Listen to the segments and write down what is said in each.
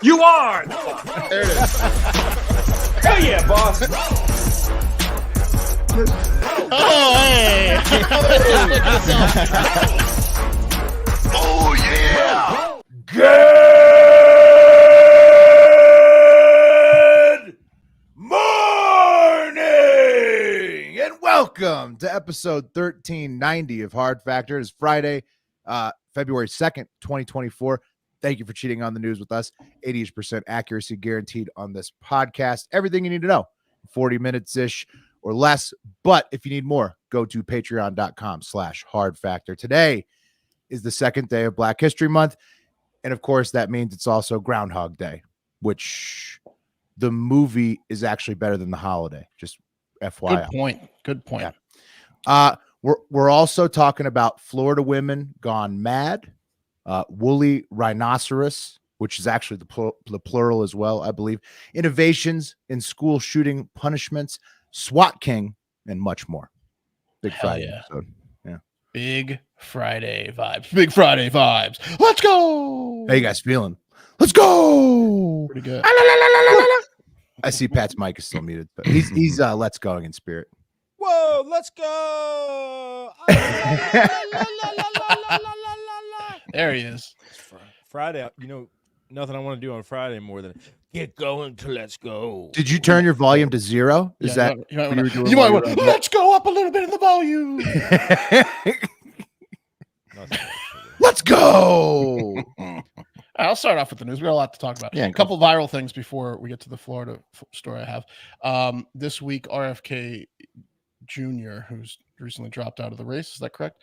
You are! There it is. Hell yeah, boss! Oh, hey! Oh, yeah! Good morning and welcome to episode 1390 of Hard Factor. It is Friday, February 2nd, 2024. Thank you for cheating on the news with us. 80% accuracy guaranteed on this podcast. Everything you need to know, 40 minutes-ish or less. But if you need more, go to patreon.com/hardfactor. Today is the second day of Black History Month. And of course, that means it's also Groundhog Day, which the movie is actually better than the holiday. Just FYI. Good point. Yeah. We're also talking about Florida women gone mad, Wooly Rhinoceros, which is actually the plural as well, I believe, innovations in school shooting punishments, SWAT King, and much more. Big Friday episode. Yeah. Big Friday vibes. Let's go. How you guys feeling? Let's go. Pretty good. I see Pat's mic is still muted, but he's let's going in spirit. Whoa, let's go. There he is. Friday, nothing I want to do on Friday more than get going to let's go. Did you turn your volume to zero? Is that you might want to let's go up a little bit in the volume. Let's go. I'll start off with the news. We got a lot to talk about. Yeah, a couple viral things before we get to the Florida story I have. This week, RFK Jr., who's recently dropped out of the race, is that correct?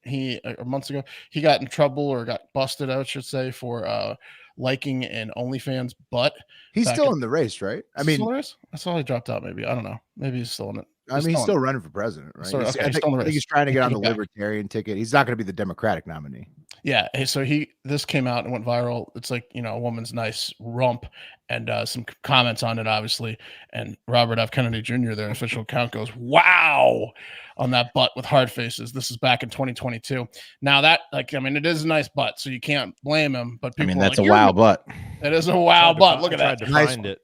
He months ago he got in trouble or got busted, I should say, for liking an OnlyFans butt. He's still in the race, right? I mean, I saw he dropped out. Maybe I don't know. Maybe he's still in it. He's still running for president, right? Sorry, I think he's trying to get on the Libertarian ticket. He's not going to be the Democratic nominee. Yeah. So this came out and went viral. It's like, a woman's nice rump and some comments on it, obviously. And Robert F. Kennedy Jr., their official account, goes, "Wow," on that butt with hard faces. This is back in 2022. Now that, it is a nice butt, so you can't blame him. But people that's a wow butt. It is a wow butt. Look at that. To find it.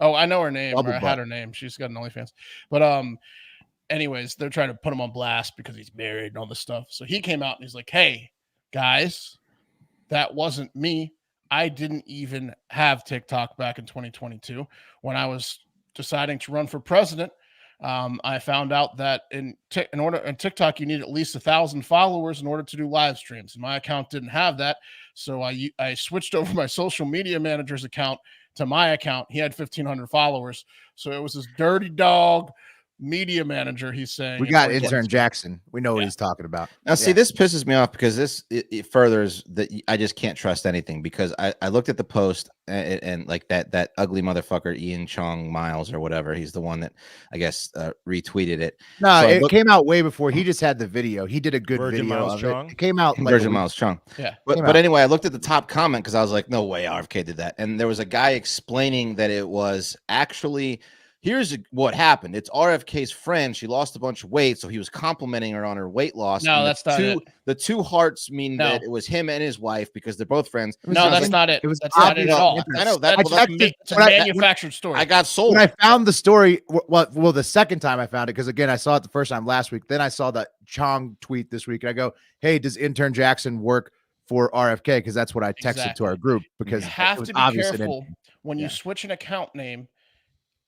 Oh, I know her name. Double I had her name. She's got an OnlyFans. But anyways, they're trying to put him on blast because he's married and all this stuff. So he came out and he's like, "Hey, guys, that wasn't me. I didn't even have TikTok back in 2022 when I was deciding to run for president. I found out that in TikTok, you need at least 1,000 followers in order to do live streams. And my account didn't have that. So I switched over my social media manager's account to my account. He had 1,500 followers. So it was this dirty dog media manager." He's saying, We got intern Jackson. We know what he's talking about. Now, see, this pisses me off because it furthers that I just can't trust anything, because I looked at the post and like that ugly motherfucker, Ian Chong Miles or whatever. He's the one that I guess retweeted it. No, So it came out way before. He just had the video. He did a good Virgin video Miles of Chong? it. It came out like Virgin Miles Chung. Yeah. But anyway, I looked at the top comment because I was like, no way RFK did that. And there was a guy explaining that it was actually, here's what happened. It's RFK's friend. She lost a bunch of weight, so he was complimenting her on her weight loss. No, And that's not it. The two hearts mean No. that it was him and his wife because they're both friends. No, that's not it. It was That's not it at all. I know That's it's a manufactured story. I got sold. When I found the story, well, the second time I found it, because again, I saw it the first time last week. Then I saw that Chong tweet this week, and I go, "Hey, does intern Jackson work for RFK?" Because that's what I texted to our group, because You have it was to be obvious it careful didn't- when you switch an account name.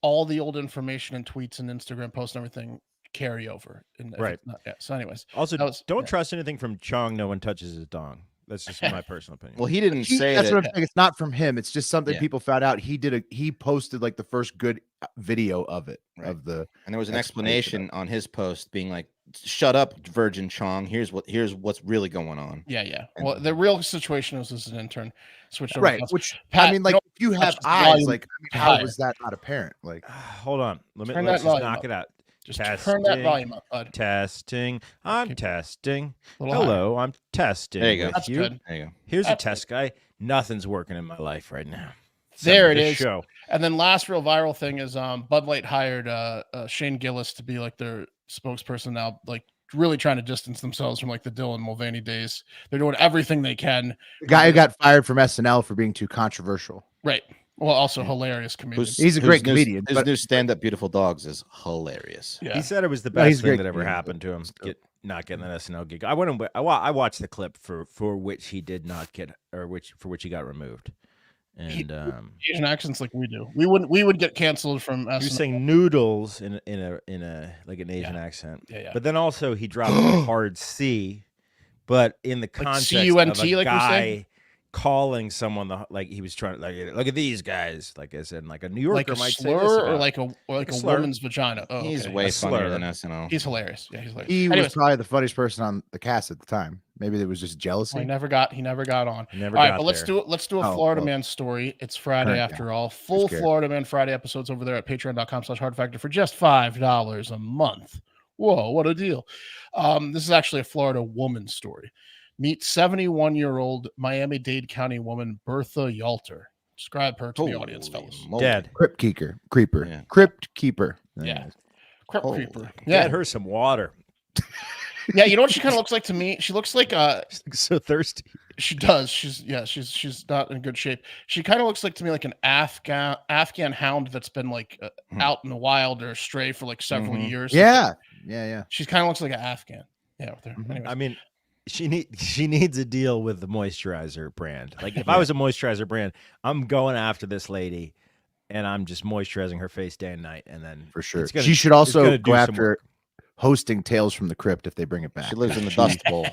All the old information and tweets and Instagram posts and everything carry over. And Right. So anyways, Also, that was- don't yeah. trust anything from Chong. No one touches his dong. That's just my personal opinion. Well, he didn't say That's that. what I'm saying. It's not from him. It's just something Yeah. people found out. He posted like the first good video of it, Right. of the. And there was an explanation explanation on his post being like, "Shut up, Virgin Chong. Here's what's really going on." Yeah. Well, the real situation was this is an intern switched over. Right, to us. which Pat, I mean, like, don't if you have touch the eyes, volume like, how higher. was that not apparent? Like, Hold on. Let's Turn that just volume knock up. it out. Just turn that volume up, bud. Testing. I'm Okay. testing. A little Hello, I'm testing. There you go. with That's you. good. There you go. Here's That's a test guy. Nothing's working in my life right now. There it This is. Show. And then last real viral thing is Bud Light hired Shane Gillis to be like their spokesperson now, like really trying to distance themselves from like the Dylan Mulvaney days. They're doing everything they can. The guy who got fired from SNL for being too controversial. Right. Well, also hilarious comedian. He's a great comedian. His new stand-up Beautiful Dogs is hilarious. Yeah. He said it was the No, he's best a great thing that ever comedian, happened but to him. still. Not getting that SNL gig. I went and I watched the clip for which he did not get, or for which he got removed. And Asian accents like we do. We would get canceled from he was SNL. saying noodles in a like an Asian accent. Yeah. But then also he dropped a hard C, but in the context of C-U-N-T, a like we say? guy calling someone like he was trying to like look at these guys, like I said, like a New Yorker Like a might say slur this or about- like a slur. woman's vagina. Oh, He's okay. way A funnier slur. than SNL. He's hilarious. Yeah, he's hilarious. He Anyways, was probably the funniest person on the cast at the time. Maybe it was just jealousy. he never got on. He never All right, got but let's there. do a Oh, Florida well. Man story. It's Friday Current after all. Full scared. Florida Man Friday episodes over there at patreon.com/hardfactor for just $5 a month. Whoa, what a deal. This is actually a Florida woman story. Meet 71-year-old Miami-Dade County woman Bertha Yalter. Describe her to the audience, fellas. moly. Dead. Crypt Creeper. Yeah. Crypt Keeper. Yeah. Crypt Holy Creeper. Get Yeah. her some water. Yeah, you know what she kind of looks like to me? She looks like She's so thirsty. she does. She's not in good shape. She kind of looks like to me like an Afghan hound that's been like out in the wild or stray for like several years. Yeah. She kind of looks like an Afghan. Yeah, with her. Anyways. I mean, she needs a deal with the moisturizer brand. Like if I was a moisturizer brand, I'm going after this lady, and I'm just moisturizing her face day and night, and then For sure. it's gonna- She should it's also gonna go do some after work. hosting Tales from the Crypt if they bring it back. She lives in the Dust Bowl.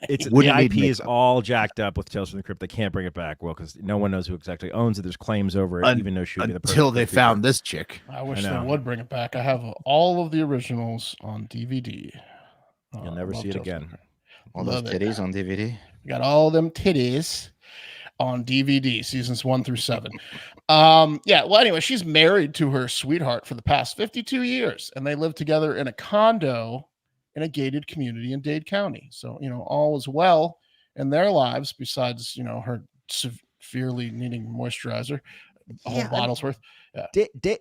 It's the Wouldn't IP need is makeup. all jacked up with Tales from the Crypt. They can't bring it back, well, because no one knows who exactly owns it. There's claims over it, even though she would be the person Until they found this chick. I wish I they know. would bring it back. I have all of the originals on DVD. You'll never love see it Tales from again. the Crypt. All those Love it. titties on DVD. We got all them titties on DVD, seasons 1 through 7. Yeah, well, anyway, she's married to her sweetheart for the past 52 years, and they live together in a condo in a gated community in Dade County. So, all is well in their lives, besides, her severely needing moisturizer, a whole bottle's worth.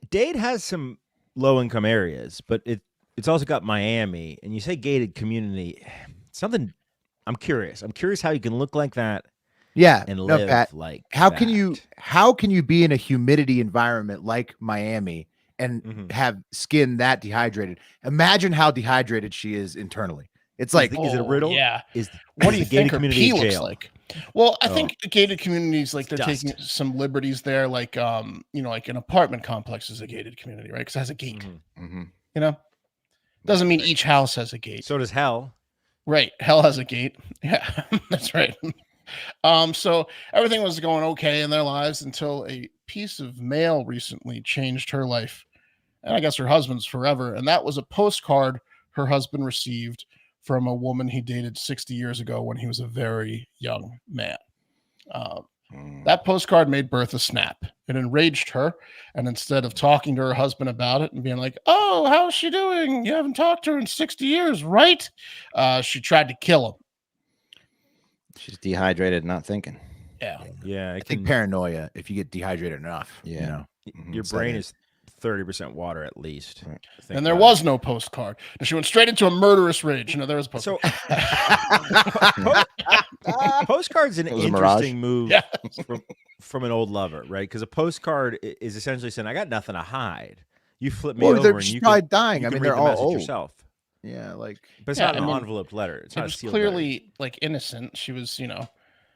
Dade has some low income areas, but it's also got Miami. And you say gated community, something. I'm curious. I'm curious how you can look like that Yeah. and no, live Pat, like how that. can you be in a humidity environment like Miami and have skin that dehydrated? Imagine how dehydrated she is internally. It's like, is it a riddle? Yeah. is What do you the gated think her community pee a looks jail? like? Well, I think gated communities, like they're Dust. taking some liberties there, like like an apartment complex is a gated community, right? Because it has a gate. Mm-hmm. Doesn't mean each house has a gate. So does hell. Right. Hell has a gate. Yeah, that's right. So everything was going okay in their lives until a piece of mail recently changed her life. And I guess her husband's forever. And that was a postcard her husband received from a woman he dated 60 years ago when he was a very young man. That postcard made Bertha snap. It enraged her. And instead of talking to her husband about it and being like, "Oh, how's she doing? You haven't talked to her in 60 years, right?" She tried to kill him. She's dehydrated, not thinking. Yeah. Yeah, I think paranoia if you get dehydrated enough. Yeah. You know? your It's brain like- is 30% water at least. Right. Think And there about was no postcard. And she went straight into a murderous rage. There was a it. postcard. So postcard's an It was a mirage. interesting move Yeah. from an old lover, right? Because a postcard is essentially saying, "I got nothing to hide. You flip me Well, over, they're and just you probably can, dying. you I can mean, read they're the all message old. yourself." Yeah, like But it's Yeah, not an I mean, enveloped letter. It's It not a was sealed letter. clearly like innocent. She was,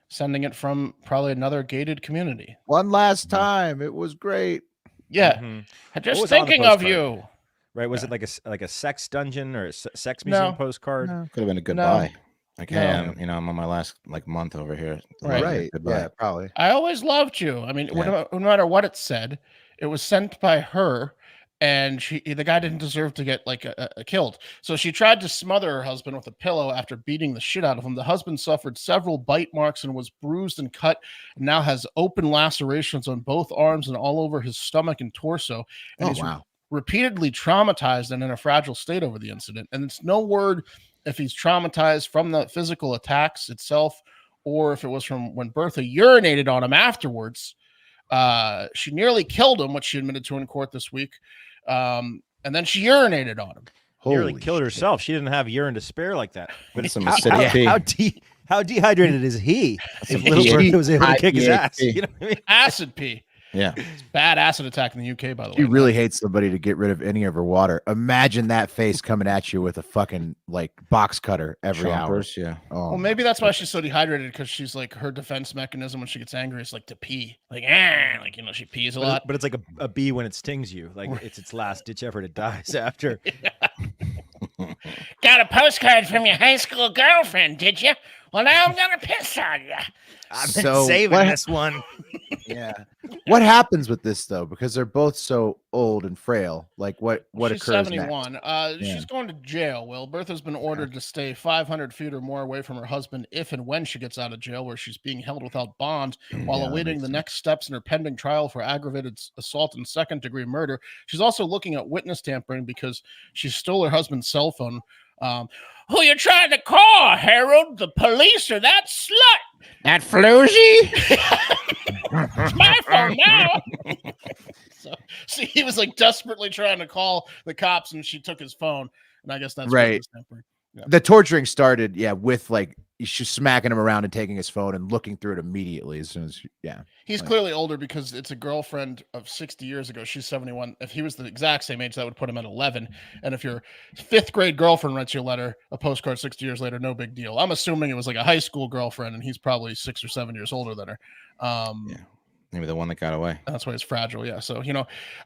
sending it from probably another gated community. one last time. It was great. Yeah. Mhm. I'm What just was on the thinking of postcard? you. Right? Was it like a sex dungeon or a sex museum No. postcard? No. Could have been a No. goodbye. Like, No. hey, I'm on my last month over here. Right. Goodbye. Yeah, probably. I always loved you. I mean, Yeah. no matter what it said, it was sent by her, and the guy didn't deserve to get killed. So she tried to smother her husband with a pillow after beating the shit out of him. The husband suffered several bite marks and was bruised and cut, and now has open lacerations on both arms and all over his stomach and torso. And Oh, he's wow. repeatedly traumatized and in a fragile state over the incident. And it's no word if he's traumatized from the physical attacks itself or if it was from when Bertha urinated on him afterwards. She nearly killed him, which she admitted to in court this week. And then she urinated on him. nearly Holy killed shit. herself. She didn't have urine to spare like that. But Some how, acidic pee. how dehydrated is he? If Some Little Bertha was able to kick his IPA ass. pee. You know what I mean? Acid pee. Yeah. Bad acid attack in the UK, by the way. She really hates somebody to get rid of any of her water. Imagine that face coming at you with a fucking like box cutter every hour. Chompers, yeah. Oh, Well, maybe that's why she's so dehydrated, because she's like, her defense mechanism when she gets angry is like to pee. Like, she pees a lot. But it's like a bee when it stings you. Like it's its last ditch effort. It dies after. Got a postcard from your high school girlfriend, did you? Well, now I'm gonna piss on you. I've been been So saving what- this one. yeah. What happens with this though? Because they're both so old and frail. Like what She's occurs 71. next? She's going to jail. Will Bertha's been ordered to stay 500 feet or more away from her husband if and when she gets out of jail, where she's being held without bond while Yeah, that awaiting makes the next steps in her pending trial for aggravated assault and second-degree murder. She's also looking at witness tampering because she stole her husband's cell phone. Who you trying to call, Harold? The police or that slut? That floozy? It's my phone now. So, see, he was like desperately trying to call the cops, and she took his phone. And I guess that's Right. witness tampering. Yeah. The torturing started, with like she's smacking him around and taking his phone and looking through it immediately as soon as He's Like- clearly older because it's a girlfriend of 60 years ago. She's 71. If he was the exact same age, that would put him at 11. And if your fifth grade girlfriend writes you a letter, a postcard 60 years later, no big deal. I'm assuming it was like a high school girlfriend, and he's probably 6 or 7 years older than her. Yeah. Maybe the one that got away. That's why it's fragile. Yeah. So,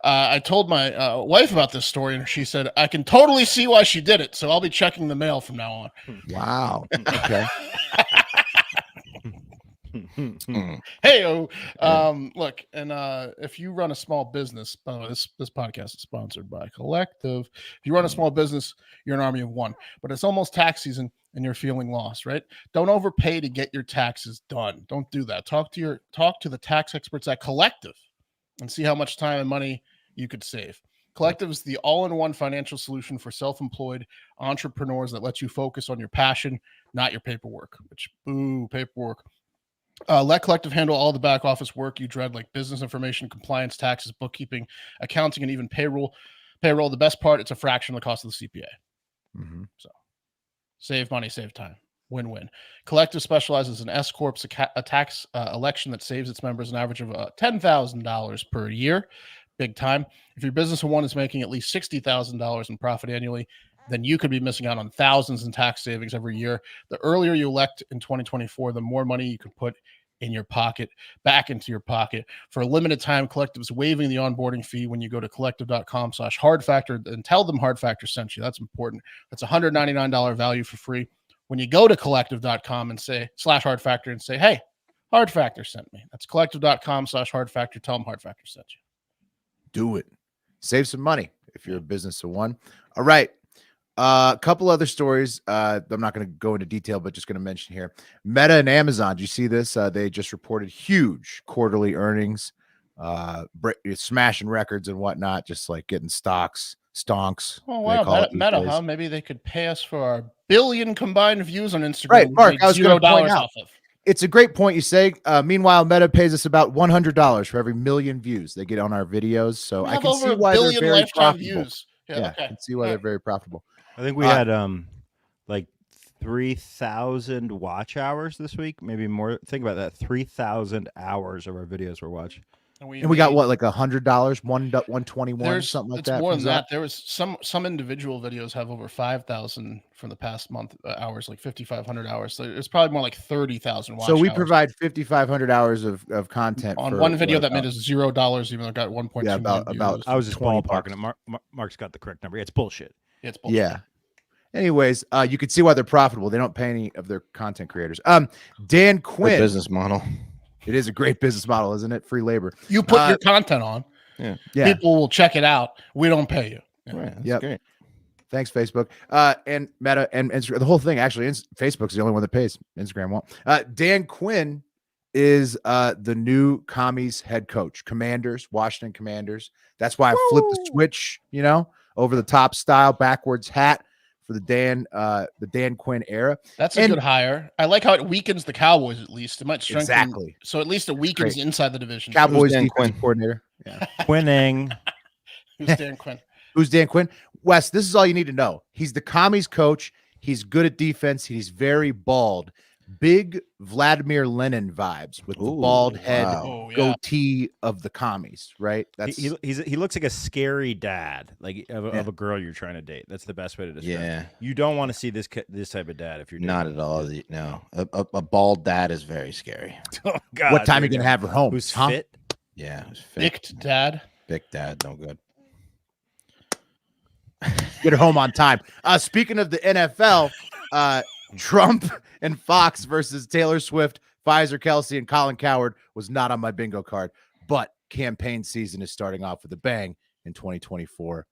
I told my wife about this story, and she said, I can totally see why she did it. So I'll be checking the mail from now on. wow. Okay. Hey, look, and if you run a small business, by the way, this podcast is sponsored by Collective. If you run a small business, you're an army of one, but it's almost tax season and you're feeling lost, right? Don't overpay to get your taxes done. Don't do that. Talk to the tax experts at Collective and see how much time and money you could save. Collective is the all-in-one financial solution for self-employed entrepreneurs that lets you focus on your passion, not your paperwork, which, boo, paperwork. Let Collective handle all the back office work you dread, like business information, compliance, taxes, bookkeeping, accounting, and even payroll. The best part, it's a fraction of the cost of the CPA. Mm-hmm. So save money, save time. Win-win. Collective specializes in S Corp's a tax election that saves its members an average of $10,000 per year. Big time. If your business of one is making at least $60,000 in profit annually, then you could be missing out on thousands in tax savings every year. The earlier you elect in 2024, the more money you could put in your pocket, back into your pocket. For a limited time, Collective is waiving the onboarding fee when you go to collective.com/HARDFACTOR and tell them HARDFACTOR sent you. That's important. That's $199 value for free. When you go to collective.com and say /HARDFACTOR and say, hey, HARDFACTOR sent me. That's collective.com/HARDFACTOR. Tell them HARDFACTOR sent you. Do it. Save some money if you're a business of one. All right. A couple other stories. I'm not going to go into detail, but just going to mention here. Meta and Amazon. Do you see this? They just reported huge quarterly earnings, smashing records and whatnot, just like getting stonks. Oh, they call wow. it these Meta, days. huh? Maybe they could pay us for our billion combined views on Instagram. Right, Mark, Like I was gonna point $0 out. off of. It's a great point you say. Meanwhile, Meta pays us about $100 for every million views they get on our videos. So We I have can over see a why they're billion very lifetime profitable. views. Yeah, Yeah, I okay. can see why they're very profitable. I think we had like 3,000 watch hours this week, maybe more. Think about that. 3,000 hours of our videos were watched. And we got made- what, like $100, 121, something like it's that. more comes than out? that. There was some individual videos have over 5,000 from the past month hours, like 5,500 hours. So it's probably more like 30,000 watch So we hours provide 5,500 hours of content on for one video what, that made us $0, even though it got 1.2 Yeah, million about views. I was just 20 ballparking bucks. it. Mark's got the correct number. Yeah, it's bullshit. It's bullshit. Yeah. Anyways, you can see why they're profitable. They don't pay any of their content creators. Dan Good Quinn. business model. It is a great business model, isn't it? Free labor. You put your content on, Yeah. people will check it out. We don't pay you. Yeah. Right, that's Yep. great. Thanks, Facebook. And Meta and Instagram. The whole thing, actually, Facebook's the only one that pays. Instagram won't. Dan Quinn is the new Commies head coach. Commanders, Washington Commanders. That's why I flipped the switch, over the top style, backwards hat for the Dan Quinn era. That's a good hire. I like how it weakens the Cowboys, at least. It might strengthen. Exactly. So at least it weakens Great. inside the division. Cowboys Dan defensive Quinn? coordinator. Yeah. Winning. Who's Dan Quinn? Who's Dan Quinn? Wes, this is all you need to know. He's the Commies coach. He's good at defense. He's very bald. Big Vladimir Lenin vibes with the bald head wow. goatee of the Commies, right? That's he looks like a scary dad, like of a girl you're trying to date. That's the best way to describe Yeah. it. You don't want to see this type of dad if you're Not at all. No, a bald dad is very scary. Oh, God, what time are you dude. gonna have her home? Who's huh? fit? Yeah, it was Nicked dad. big dad, no good. Get her home on time. Speaking of the NFL, Trump and Fox versus Taylor Swift, Pfizer, Kelsey, and Colin Coward was not on my bingo card, but campaign season is starting off with a bang in 2024.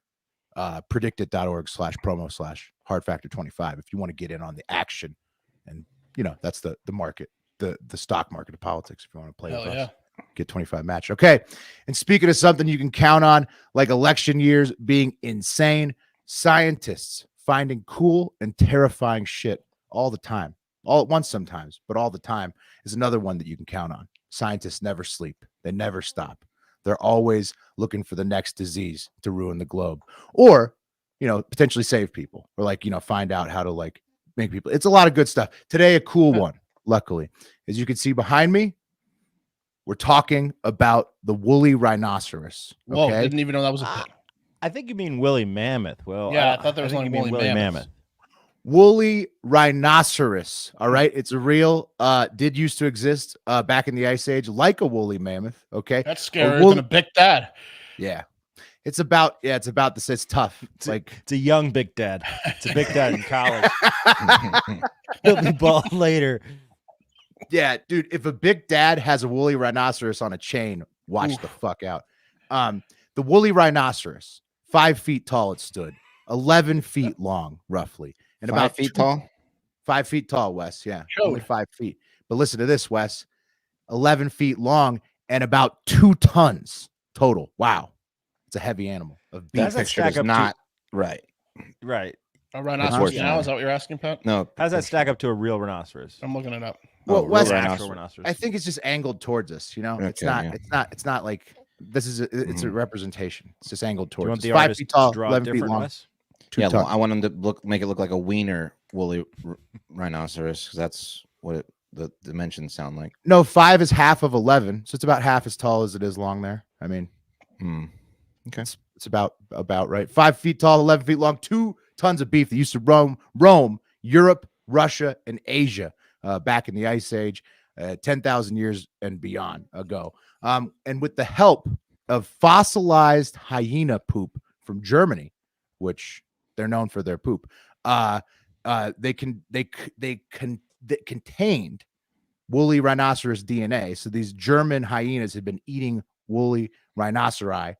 Predictit.org/promo/HARDFACTOR25 if you want to get in on the action. And that's the market, the stock market of politics. If you want to play with us, get 25 match. Okay. And speaking of something you can count on, like election years being insane, scientists finding cool and terrifying shit all the time, all at once sometimes, but all the time is another one that you can count on. Scientists never sleep. They never stop. They're always looking for the next disease to ruin the globe, or, potentially save people, or find out how to make people. It's a lot of good stuff. Today, a cool one, luckily, as you can see behind me, we're talking about the woolly rhinoceros. Okay? Whoa, didn't even know that was a thing. I think you mean woolly mammoth. Well, Yeah, I thought there was think only you mean woolly mammoth. Woolly rhinoceros. All right. It's a real, did used to exist back in the Ice Age, like a woolly mammoth. Okay. That's scarier than a big dad. Yeah. It's about this. It's tough. It's it's a young big dad. It's a big dad in college. He'll be bald later. Yeah, dude. If a big dad has a woolly rhinoceros on a chain, watch the fuck out. The woolly rhinoceros, 5 feet tall, it stood, 11 feet long, roughly. And 5 about feet tall? 5 feet tall, Wes. Yeah. Only 5 feet. But listen to this, Wes. 11 feet long and about 2 tons total. Wow. It's a heavy animal. That Does that picture stack is up not right. Right. A rhinoceros now? Is that what you're asking, Pat? No. How does that stack up to a real rhinoceros? I'm looking it up. Well, real Wes, Actual rhinoceros. I think it's just angled towards us. It's Okay, not. yeah. It's not like this is. It's a representation. It's just angled Do you want towards the us. 5 artist feet tall, to draw 11 feet different, long. Wes? 2 Yeah, tons. I want him to make it look like a wiener woolly rhinoceros, because that's what the dimensions sound like. No, 5 is half of 11, so it's about half as tall as it is long. There. I mean, Okay. it's about right. 5 feet tall, 11 feet long, 2 tons of beef that used to roam Europe, Russia, and Asia back in the Ice Age, 10,000 years and beyond ago. And with the help of fossilized hyena poop from Germany, which they're known for their poop, they contained woolly rhinoceros DNA. So these German hyenas had been eating woolly rhinoceros.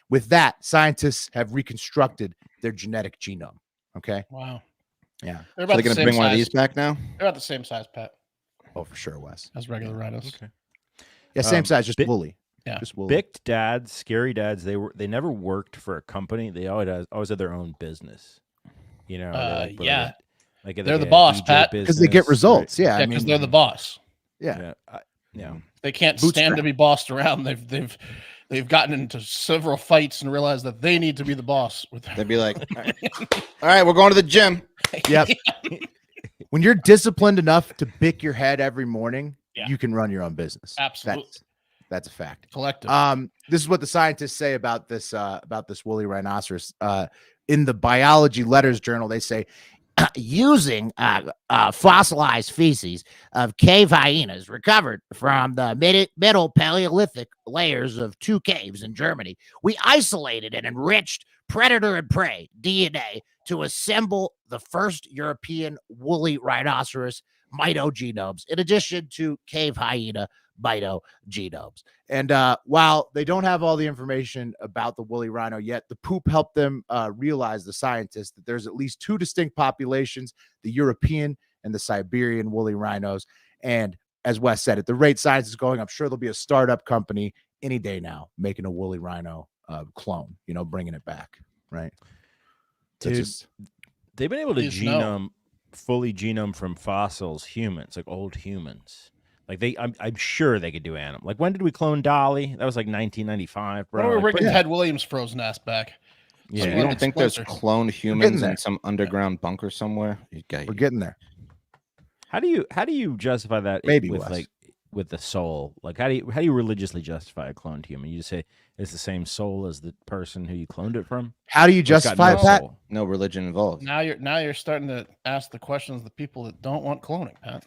With that, scientists have reconstructed their genetic genome. Okay. Wow. Yeah. They're So about they're the going to same bring one of size. these back now? They're about the same size, Pat, Oh, for sure, Wes. as regular rhinos. Okay. Yeah, same size, just woolly. Yeah. Just woolly. Big dads, scary dads. They never worked for a company. They always had their own business. Yeah. Like They're the boss, Pat, Because they get business, results. Yeah. Yeah, I because mean, they're the boss. yeah. Yeah. They can't Bootstrap. stand to be bossed around. They've gotten into several fights and realized that they need to be the boss. They'd be like, all right, we're going to the gym. Yep. When you're disciplined enough to bick your head every morning, Yeah. you can run your own business. Absolutely. That's a fact. Collective. This is what the scientists say about this woolly rhinoceros. In the Biology Letters Journal, they say using fossilized feces of cave hyenas recovered from the middle Paleolithic layers of 2 caves in Germany, we isolated and enriched predator and prey DNA to assemble the first European woolly rhinoceros mitogenomes, in addition to cave hyena mitogenomes. And while they don't have all the information about the woolly rhino yet, the poop helped them realize, the scientists, that there's at least 2 distinct populations, the European and the Siberian woolly rhinos. And as Wes said, at the rate science is going, I'm sure there'll be a startup company any day now making a woolly rhino clone, bringing it back, right? Dude, they've been able to Please no. fully genome from fossils, humans, like old humans. Like I'm sure they could do animal. Like when did we clone Dolly? That was like 1995, bro. When are we Like, bringing Ted Williams' frozen ass back? Yeah. So Like you one don't think there's Explicit. cloned humans there. in some underground bunker somewhere? We're getting there. How do you justify that Maybe, with Wes. like with the soul? Like how do you religiously justify a cloned human? You just say it's the same soul as the person who you cloned it from? How do you Or it's got justify no it, Pat? soul? No religion involved. Now you're starting to ask the questions of the people that don't want cloning, Pat.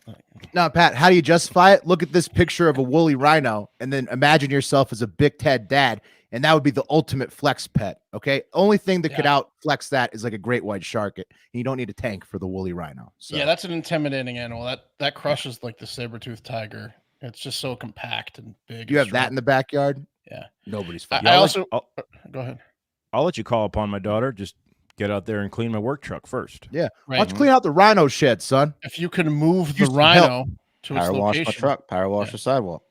No, Pat, how do you justify it? Look at this picture of a woolly rhino and then imagine yourself as a big Ted dad, and that would be the ultimate flex pet. Okay. Only thing that could out flex that is like a great white shark. And you don't need a tank for the woolly rhino. So Yeah, that's an intimidating animal. That crushes like the saber-toothed tiger. It's just so compact and big. you and have that in strong. the backyard. Yeah. Nobody's I, fine. I I'll also I'll, go ahead. I'll let you call upon my daughter. Just get out there and clean my work truck first. Yeah. Why Right. don't you clean out the rhino shed, son? If you can move the Use some help. rhino to its Power wash my location, truck. Power wash the sidewalk.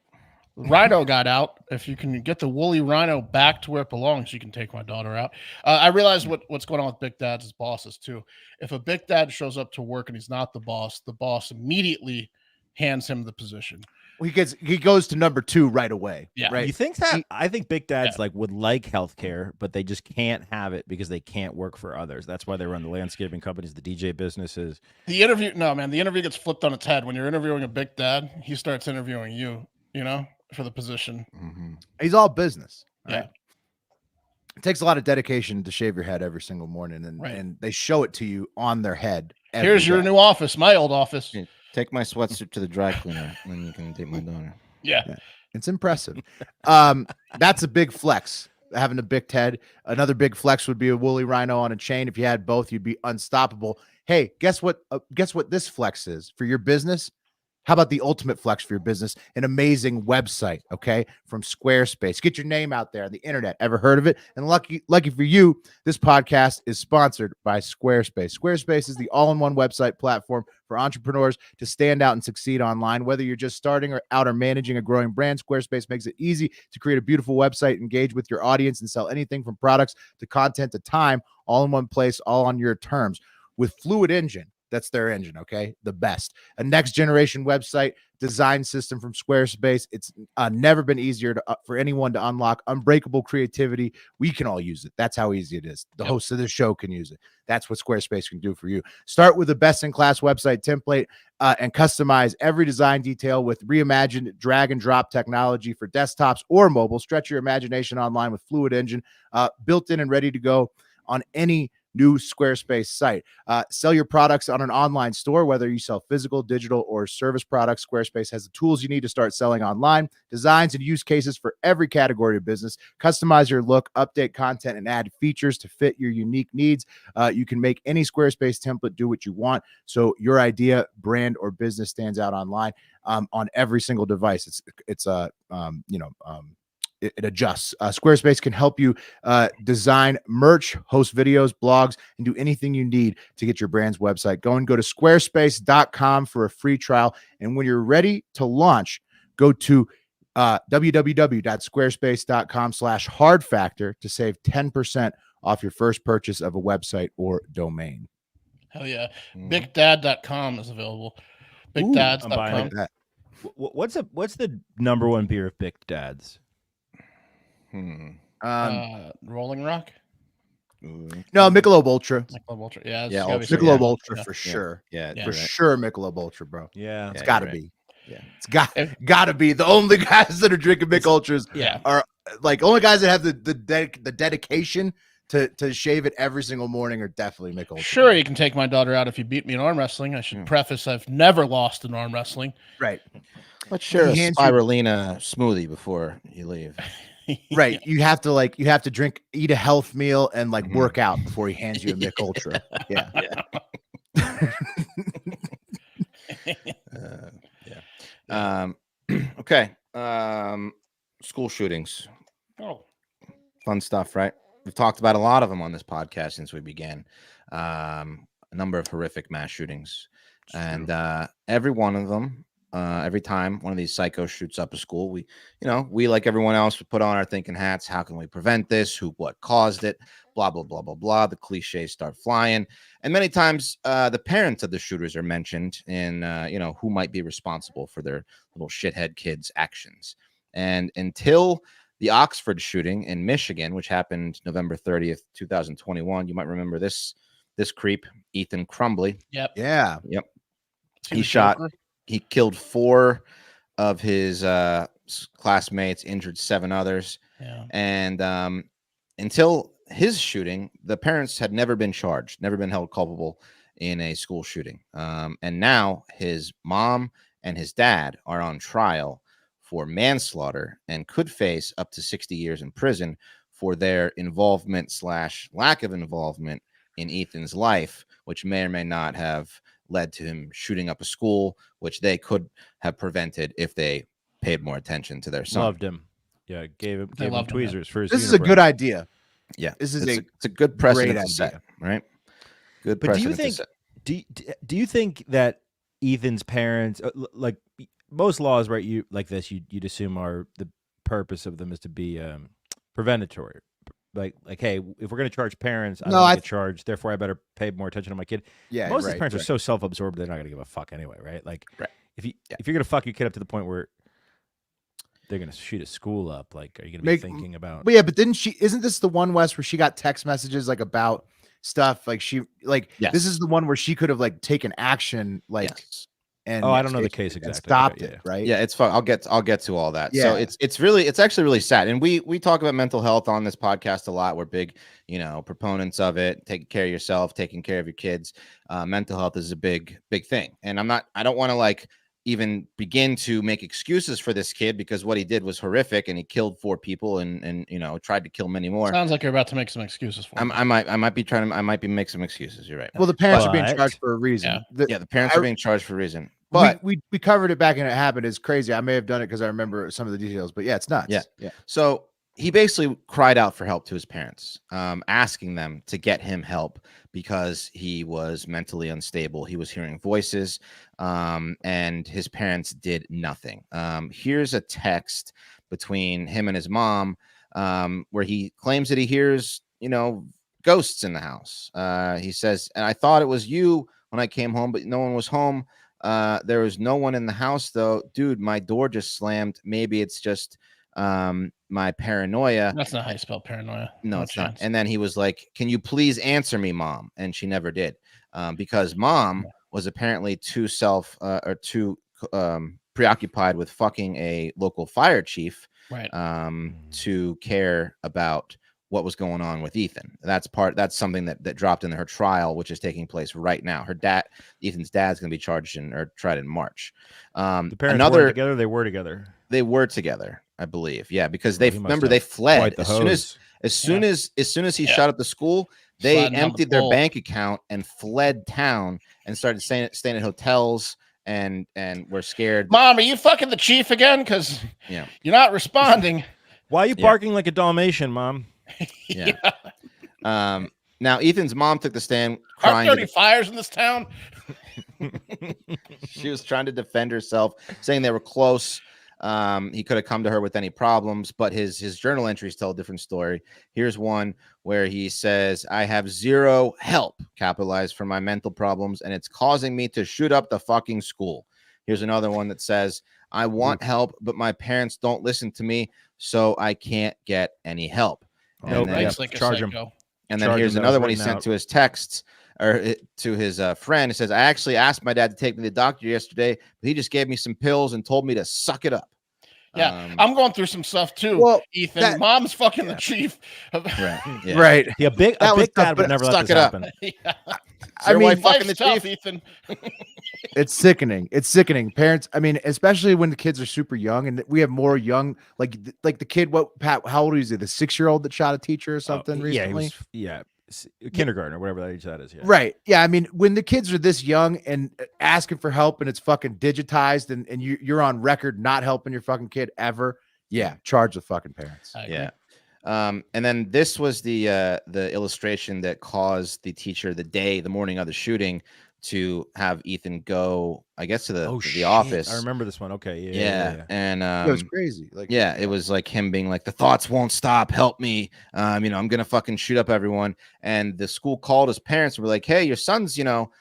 Rhino got out. If you can get the woolly rhino back to where it belongs, you can take my daughter out. I realize what's going on with big dads as bosses too. If a big dad shows up to work and he's not the boss immediately hands him the position. He goes to number 2 right away. Yeah. Right. You think that? I think big dads Yeah. like would like healthcare, but they just can't have it because they can't work for others. That's why they run the landscaping companies, the DJ businesses. The interview gets flipped on its head. When you're interviewing a big dad, he starts interviewing you, for the position. Mm-hmm. He's all business. Yeah. Right? It takes a lot of dedication to shave your head every single morning, and Right. and they show it to you on their head. every Here's your day. new office, my old office. Yeah. Take my sweatsuit to the dry cleaner, and then you can take my daughter. Yeah. It's impressive. That's a big flex. Having a big Ted. Another big flex would be a woolly rhino on a chain. If you had both, you'd be unstoppable. Hey, guess what? Guess what this flex is for your business? How about the ultimate flex for your business? An amazing website, okay, from Squarespace. Get your name out there on the internet. Ever heard of it? And lucky for you, this podcast is sponsored by Squarespace. Squarespace is the all-in-one website platform for entrepreneurs to stand out and succeed online. Whether you're just starting or managing a growing brand, Squarespace makes it easy to create a beautiful website, engage with your audience, and sell anything from products to content to time, all in one place, all on your terms. With Fluid Engine, that's their engine, okay? The best. A next generation website design system from Squarespace. It's never been easier for anyone to unlock unbreakable creativity. We can all use it. That's how easy it is. The hosts of this show can use it. That's what Squarespace can do for you. Start with a best-in-class website template and customize every design detail with reimagined drag-and-drop technology for desktops or mobile. Stretch your imagination online with Fluid Engine, built in and ready to go on any new Squarespace site. Sell your products on an online store, whether you sell physical, digital, or service products. Squarespace has the tools you need to start selling online, designs and use cases for every category of business. Customize your look, update content, and add features to fit your unique needs. You can make any Squarespace template do what you want, so your idea, brand, or business stands out online on every single device. It adjusts. Squarespace can help you design merch, host videos, blogs, and do anything you need to get your brand's website going. Go to squarespace.com for a free trial. And when you're ready to launch, go to www.squarespace.com/hardfactor to save 10% off your first purchase of a website or domain. Hell yeah. BigDad.com is available. BigDads.com. I'm buying Like that. What's the number one beer of Big Dad's? Rolling Rock. No, Michelob Ultra. Michelob Ultra. Yeah, Yeah, gotta be Ultra, Michelob yeah. Ultra Yeah. for sure. Yeah, Yeah. For right. sure, Michelob Ultra, bro. Yeah, It's Yeah, got to you're be. Yeah. It's gotta be. The only guys that are drinking Mick Ultras Yeah. are like only guys that have the dedication to shave it every single morning are definitely Mick Ultra. Sure, you can take my daughter out if you beat me in arm wrestling. I should preface I've never lost in arm wrestling. Right. Let's share a He hands you- spirulina smoothie before you leave. Right. You have to drink, eat a health meal, and work out before he hands you a Mick Ultra. Yeah. Okay. School shootings. Oh, Fun stuff, right? We've talked about a lot of them on this podcast since we began. A number of horrific mass shootings. And every one of them, every time one of these psychos shoots up a school, we like everyone else, we put on our thinking hats. How can we prevent this? What caused it? blah, blah, blah, blah, blah. The cliches start flying. And many times the parents of the shooters are mentioned in, who might be responsible for their little shithead kids' actions. And until the Oxford shooting in Michigan, which happened November 30th, 2021, you might remember this creep, Ethan Crumbley. Yep. Yeah. Yep. He shot. He killed 4 of his classmates, injured 7 others. Yeah. And until his shooting, the parents had never been charged, never been held culpable in a school shooting. And now his mom and his dad are on trial for manslaughter and could face up to 60 years in prison for their involvement / lack of involvement in Ethan's life, which may or may not have led to him shooting up a school, which they could have prevented if they paid more attention to their son. Loved him. Yeah, gave him loved him, tweezers for his. This is a good idea. Yeah, This is it's a good precedent great to set, idea. right? Good But do you precedent to think set. do you think that Ethan's parents, like most laws, right? You like this, you'd assume are the purpose of them is to be preventatory. Like, hey, if we're going to charge parents, I No, don't I get charged. Therefore, I better pay more attention to my kid. Yeah. Most of right, these parents right. are so self-absorbed they're not going to give a fuck anyway, right? Like, Right. if you're going to fuck your kid up to the point where they're going to shoot a school up, like, are you going to be thinking about? But yeah, but isn't this the one, Wes, where she got text messages like about stuff like Yes. this is the one where she could have like taken action like Yes. and I don't know the and case exactly. stopped Okay, it, right? Yeah, it's fun. I'll get to all that. So Yeah. it's actually really sad. And we talk about mental health on this podcast a lot. We're big, proponents of it. Taking care of yourself, taking care of your kids. Mental health is a big thing. And I don't want to like even begin to make excuses for this kid because what he did was horrific and he killed 4 people and tried to kill many more. Sounds like you're about to make some excuses for him. I might be make some excuses. You're right. Well, the parents are being But- charged for a reason. Yeah. The parents are being charged for a reason. But we covered it back and it happened. It's crazy. I may have done it because I remember some of the details, but yeah, it's nuts. Yeah. So he basically cried out for help to his parents, asking them to get him help because he was mentally unstable. He was hearing voices, and his parents did nothing. Here's a text between him and his mom, where he claims that he hears, ghosts in the house. He says, and I thought it was you when I came home, but no one was home. There was no one in the house though. Dude, my door just slammed. Maybe it's just my paranoia. That's not how you spell paranoia. No, it's not. chance. And then he was like, can you please answer me, mom? And she never did. Because mom was apparently too preoccupied with fucking a local fire chief Right. to care about what was going on with Ethan. That's something that dropped in her trial, which is taking place right now. Ethan's dad's going to be charged or tried in March. The parents weren't together. They were together. They were together, I believe. Yeah, because Well, he must have they fled quite the as soon as he Yeah. shot up the school. They Sliding down the emptied their pole. bank account and fled town and started staying at hotels and were scared. Mom, are you fucking the chief again? Because Yeah. you're not responding. Why are you Yeah. barking like a Dalmatian, Mom? Yeah. Now Ethan's mom took the stand Aren't crying. there any fires in this town? She was trying to defend herself, saying they were close. He could have come to her with any problems, but his journal entries tell a different story. Here's one where he says, I have zero help, capitalized, for my mental problems, and it's causing me to shoot up the fucking school. Here's another one that says, I want help, but my parents don't listen to me, so I can't get any help. And Nope. then, Writes like a charge him. psycho. and then Charge here's him, that was another one he written sent out. to his texts or to his friend. It says, I actually asked my dad to take me to the doctor yesterday, but he just gave me some pills and told me to suck it up. Yeah, I'm going through some stuff too. Well, Ethan, that- Mom's fucking the chief. right. Yeah. Right. Yeah, a big That was dad tough, would but never let suck this it up. happen. Yeah. I mean, wife fucking Life's the tough, chief. Ethan. It's sickening. It's sickening. Parents, I mean, especially when the kids are super young, and we have more young, like the kid. What, Pat? How old is he? The 6-year-old that shot a teacher or something recently? Yeah, kindergarten or whatever that age that is. Yeah. Right. Yeah. I mean, when the kids are this young and asking for help, and it's fucking digitized, and you're on record not helping your fucking kid ever. Yeah, charge the fucking parents. I agree. Yeah. And then this was the illustration that caused the teacher the morning of the shooting to have Ethan go, I guess, to the shit. office. I remember this one. Okay, Yeah. And It was crazy. Like, yeah, it was like him being like, the thoughts won't stop. Help me. You know, I'm gonna fucking shoot up everyone. And the school called his parents and were like, hey, your son's, you know,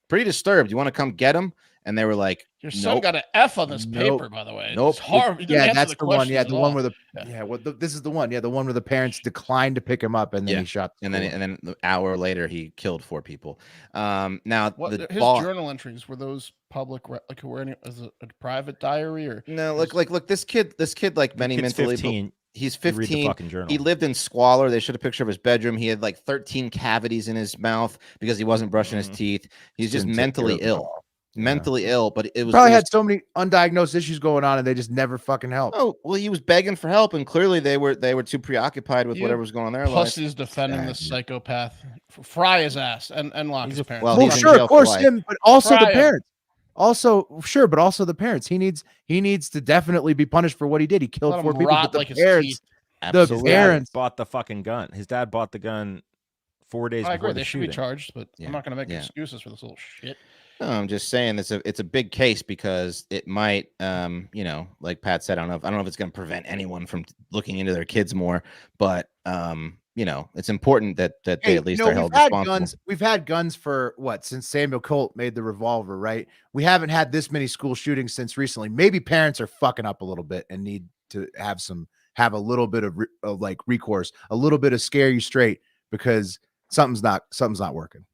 pretty disturbed. You want to come get him? And they were like, Your son nope. got an F on this Nope. paper, by the way. Nope. It's hard. Yeah, that's the one. Yeah, questions the at one all. where the Yeah. well, this is the one. Yeah, the one where the parents declined to pick him up, and then Yeah. he shot. The And then school. an hour later, he killed 4 people. Now What, the his boss. journal entries, were those public? Like, were any, is it a private diary or? No, look, this kid, like many Kid's mentally, 15. he's You read the 15. fucking journal. He lived in squalor. They showed a picture of his bedroom. He had like 13 cavities in his mouth because he wasn't brushing his teeth. He's just Didn't take mentally care of ill. Mentally ill, but it was Probably it was- had so many undiagnosed issues going on, and they just never fucking helped. Oh well, he was begging for help, and clearly they were too preoccupied with You whatever was going on in their life. Pussies defending the Yeah. psychopath. Fry his ass and lock He's his a- parents. well, Well, he's in sure, jail of for course, life. him, but also Try the him. parents. Also, sure, but also the parents. He needs to definitely be punished for what he did. He killed Let 4 him people. rot But the like his parents, teeth. Absolutely. His dad parents- bought the fucking gun. His dad bought the gun 4 days I before agree. the They should shooting. be charged, but Yeah. I'm not going to make Yeah. excuses for this little shit. No, I'm just saying it's a big case because it might, you know, like Pat said, I don't know if it's going to prevent anyone from looking into their kids more, but you know, it's important that they Hey, at least you know, are held we've had responsible. guns. We've had guns for what, since Samuel Colt made the revolver, right? We haven't had this many school shootings since recently. Maybe parents are fucking up a little bit and need to have a little bit of like recourse, a little bit of scare you straight because something's not working.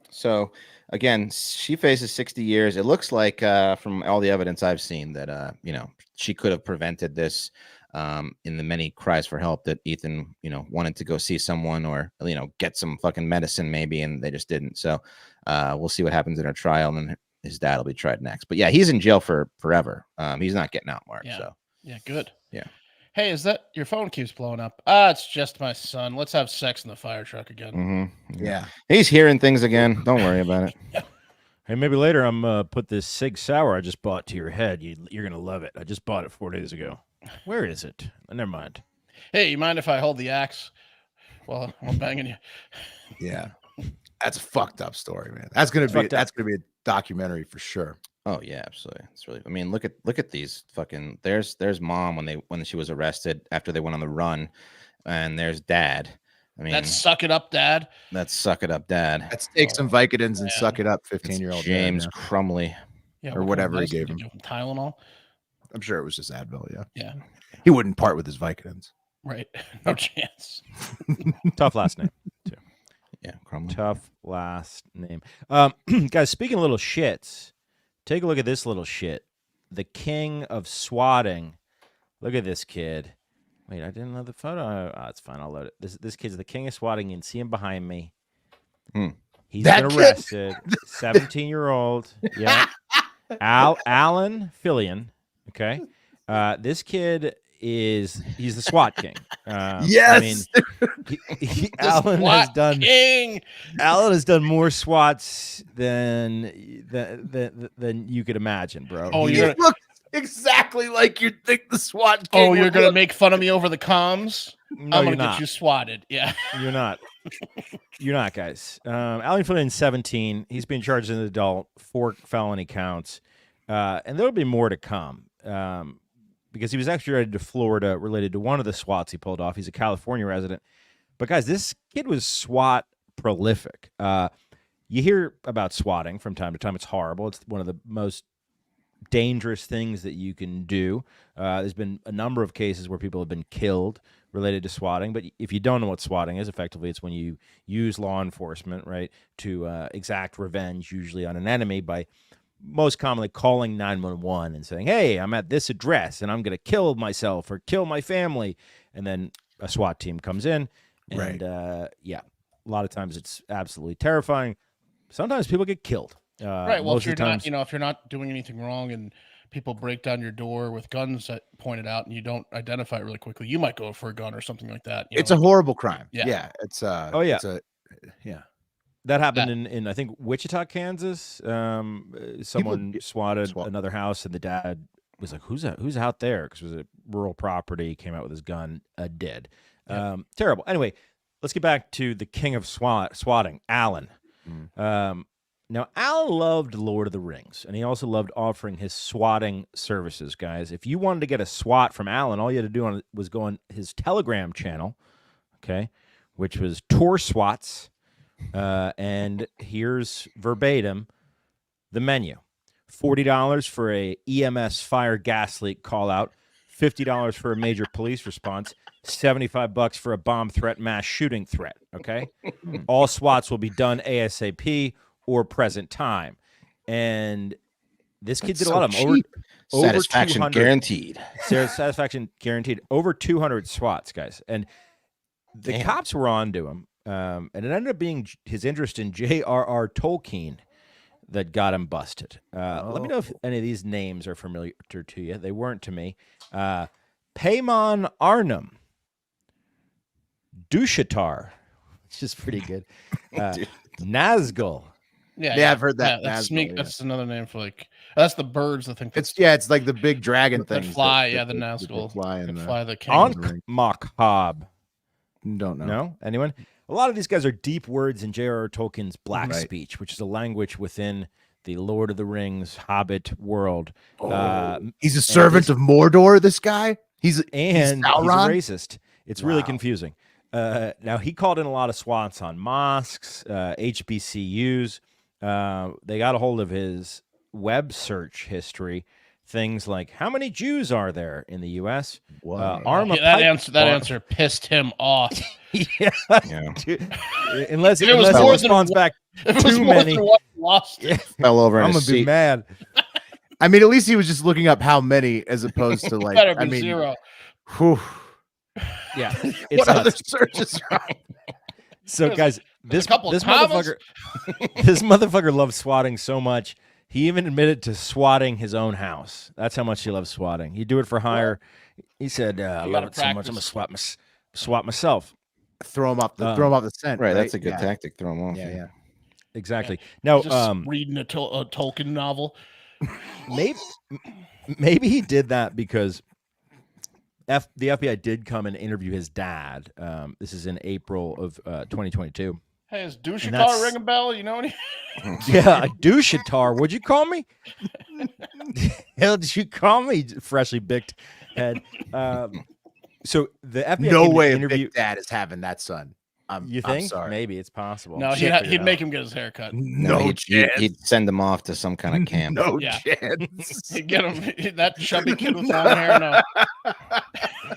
So again, she faces 60 years. It looks like from all the evidence I've seen that you know, she could have prevented this in the many cries for help that Ethan, you know, wanted to go see someone or, you know, get some fucking medicine maybe, and they just didn't. So we'll see what happens in her trial, and then his dad will be tried next. But yeah, he's in jail for forever. He's not getting out, Mark. Yeah. So Yeah, good. Yeah. Hey, is that your phone keeps blowing up? It's just my son. Let's have sex in the fire truck again. Yeah. He's hearing things again. Don't worry about it. Hey, maybe later I'm put this Sig Sauer I just bought to your head. You're gonna love it. I just bought it 4 days ago. Where is it? Never mind. Hey, you mind if I hold the axe while I'm banging you? Yeah. That's a fucked up story, man. That's gonna be a documentary for sure. Oh yeah, absolutely. It's really. I mean, look at these fucking. There's mom when she was arrested after they went on the run, and there's dad. I mean, That's suck it up, Dad. That's suck it up, dad. Let's take some Vicodins and man. suck it up. It's 15-year-old James dad, Crumley. Yeah, Or what kind of whatever he medicine gave did him. you give him? Tylenol. I'm sure it was just Advil. Yeah. Yeah, He wouldn't part with his Vicodins. right. No chance. Tough last name. Yeah, Crumley. Tough last name. Guys, speaking of little shits, take a look at this little shit. The king of swatting. Look at this kid. Wait, I didn't know the photo. Oh, it's fine. I'll load it. This kid's the king of swatting. You can see him behind me. He's That been kid? arrested. 17-year-old. Yeah. Alan Fillion. Okay. This kid he's the SWAT king. Yes. I mean, Alan has SWAT done king. Alan has done more SWATs than you could imagine, bro. Oh, He you're gonna, looks exactly like you'd think the SWAT king you're would gonna look. make fun of me over the comms? No, I'm you're gonna not. get you swatted. Yeah. You're not. You're not, guys. Alan Flynn's 17. He's being charged as an adult, 4 felony counts, and there'll be more to come because he was extradited to Florida related to one of the SWATs he pulled off. He's a California resident. But, guys, this kid was SWAT prolific. You hear about swatting from time to time. It's horrible. It's one of the most dangerous things that you can do. There's been a number of cases where people have been killed related to swatting, but if you don't know what swatting is, effectively it's when you use law enforcement, right, to exact revenge, usually on an enemy, by most commonly calling 911 and saying, hey, I'm at this address and I'm going to kill myself or kill my family, and then a SWAT team comes in, and yeah, a lot of times it's absolutely terrifying. Sometimes people get killed. Right. Well, most if of you're the not, times, if you're not doing anything wrong and people break down your door with guns that pointed out and you don't identify it really quickly, you might go for a gun or something like that. It's a horrible crime. Yeah. Yeah. It's Oh, yeah. yeah. that happened in I think Wichita, Kansas. Someone swatted swat. another house, and the dad was like, "Who's out there?" Because it was a rural property. Came out with his gun, dead. Yeah. Terrible. Anyway, let's get back to the king of swatting, Alan. Now, Al loved Lord of the Rings, and he also loved offering his swatting services, guys. If you wanted to get a SWAT from Alan, all you had to do was go on his Telegram channel, okay, which was Tor Swats, and here's verbatim the menu. $40 for a EMS fire gas leak call out, $50 for a major police response, $75 for a bomb threat, mass shooting threat, okay? All SWATs will be done ASAP or present time. And this kid did a lot of them. Over Satisfaction 200 guaranteed. Satisfaction guaranteed. Over 200 SWATs, guys. And the Damn. cops were on to him. And it ended up being his interest in J.R.R. Tolkien that got him busted. Let me know if any of these names are familiar to you. They weren't to me. Paimon Arnhem. Dushatar, which is pretty good. Nazgul. Yeah, I've heard that. That's, Nazgul, that's another name for like that's the birds. I think it's like the big dragon that thing. fly. The Nazgul fly that and fly the king. Ankh-Maghab. Don't know. No? Anyone? A lot of these guys are deep words in J.R.R. Tolkien's Black speech, which is a language within the Lord of the Rings Hobbit world. He's a servant of Mordor, this guy? He's he's a Sauron? racist. It's really confusing. Now, he called in a lot of SWATs on mosques, HBCUs. They got a hold of his web search history. Things like, how many Jews are there in the U.S.? That answer pissed him off. Yeah. Dude, unless If it was more responds than- back If it was too more many. than one, lost. Fell over in I'm his going to be seat. mad. I mean, at least he was just looking up how many as opposed to like, Better be I mean, zero. whew. Yeah. What It's other nuts. searches are So, guys, this couple of commas? motherfucker loves swatting so much. He even admitted to swatting his own house. That's how much he loves swatting. He'd do it for hire. He said, "I love gotta it so much. I'm gonna swat myself." throw him off the scent. Right, that's a good tactic. Throw him off. Yeah. Exactly. Now, Just reading a Tolkien novel. maybe he did that because the FBI did come and interview his dad. This is in April of 2022. Hey, is that's- Dushatar ring a bell? You know any? Yeah, a douchetar. What'd you call me? Hell, did you call me? Freshly bicked head. So the FBI No came to way a interview. big dad is having that son. You I'm think? sorry. Maybe it's possible. No, Check it he'd out. make him get his hair cut. No he'd chance. send him off to some kind of camp. No Yeah. chance. He'd get him that chubby kid with long hair. No,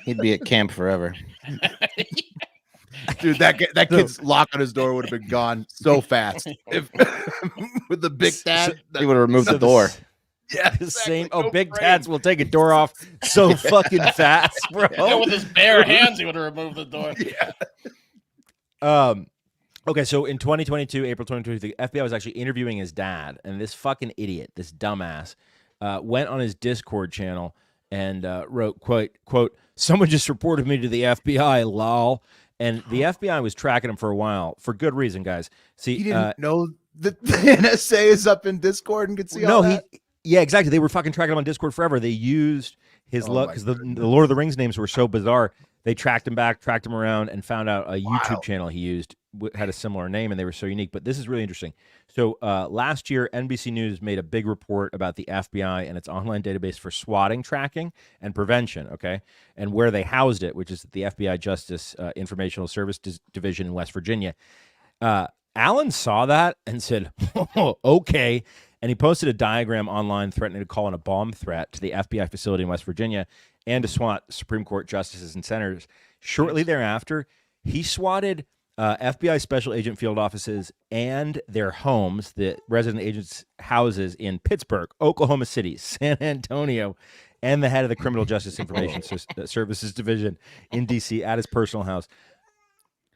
He'd be at camp forever. Dude, that kid's lock on his door would have been gone so fast. If with the big dad, He would have removed the door. yeah, The same. exactly. Go Big frame. dads will take a door off so fucking fast, bro. yeah, with his bare hands, he would have removed the door. Yeah. Okay, so in 2022, April 2022, the FBI was actually interviewing his dad, and this fucking idiot, this dumbass, went on his Discord channel and wrote, quote, "Someone just reported me to the FBI, lol." And the FBI was tracking him for a while, for good reason, guys. See, He didn't know that the NSA is up in Discord and could see all that. Yeah, exactly. They were fucking tracking him on Discord forever. They used his Oh luck my because the Lord of the Rings names were so bizarre. They tracked him back, tracked him around, and found out a YouTube channel he used had a similar name, and they were so unique. But this is really interesting. So last year, NBC News made a big report about the FBI and its online database for swatting, tracking, and prevention, okay? And where they housed it, which is the FBI Justice Informational Service Division in West Virginia. Alan saw that and said, oh, okay. And he posted a diagram online threatening to call in a bomb threat to the FBI facility in West Virginia and to SWAT Supreme Court justices and senators. Shortly thereafter, he swatted FBI special agent field offices and their homes, the resident agents' houses in Pittsburgh, Oklahoma City, San Antonio, and the head of the Criminal Justice Information Services Division in D.C. at his personal house.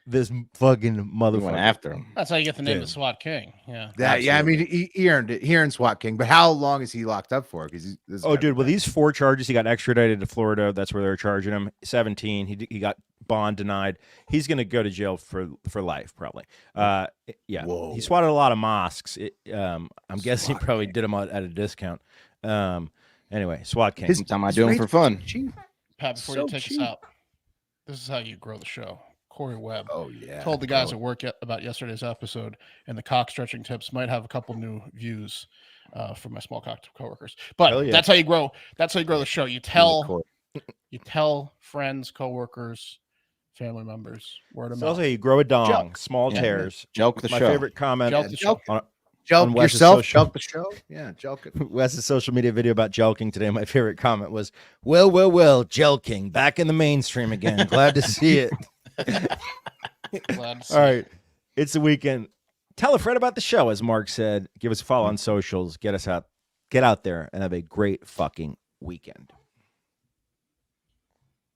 This fucking He went motherfucker. after him. That's how you get the name Dude. of SWAT King. Yeah. I mean, he earned it. He earned SWAT King, but how long is he locked up for? Because Oh, dude, well, these 4 charges, he got extradited to Florida. That's where they're charging him. 17, he got bond denied. He's going to go to jail for life, probably. Yeah, Whoa. he swatted a lot of mosques. I'm guessing he probably did them at a discount. Anyway, SWAT King. Sometimes I do them for fun. Cheap. Pat, before So you take cheap. us out, this is how you grow the show. Corey Webb. Oh yeah. Told the guys at work about yesterday's episode, and the cock stretching tips might have a couple new views from my small cock coworkers. But Hell yeah. that's how you grow. That's how you grow the show. You Corey. tell friends, coworkers, family members, word of It's mouth. also you grow a dong, small Yeah. tears. Joke the My show. favorite comment Joke the show. on Joke Wes's yourself. social- Joke the show. Yeah, joke it. Wes's social media video about jelking today. My favorite comment was, well, jelking back in the mainstream again. Glad to see it. Glad to see All right. It's the weekend. Tell a friend about the show, as Mark said. Give us a follow on socials. Get out there and have a great fucking weekend.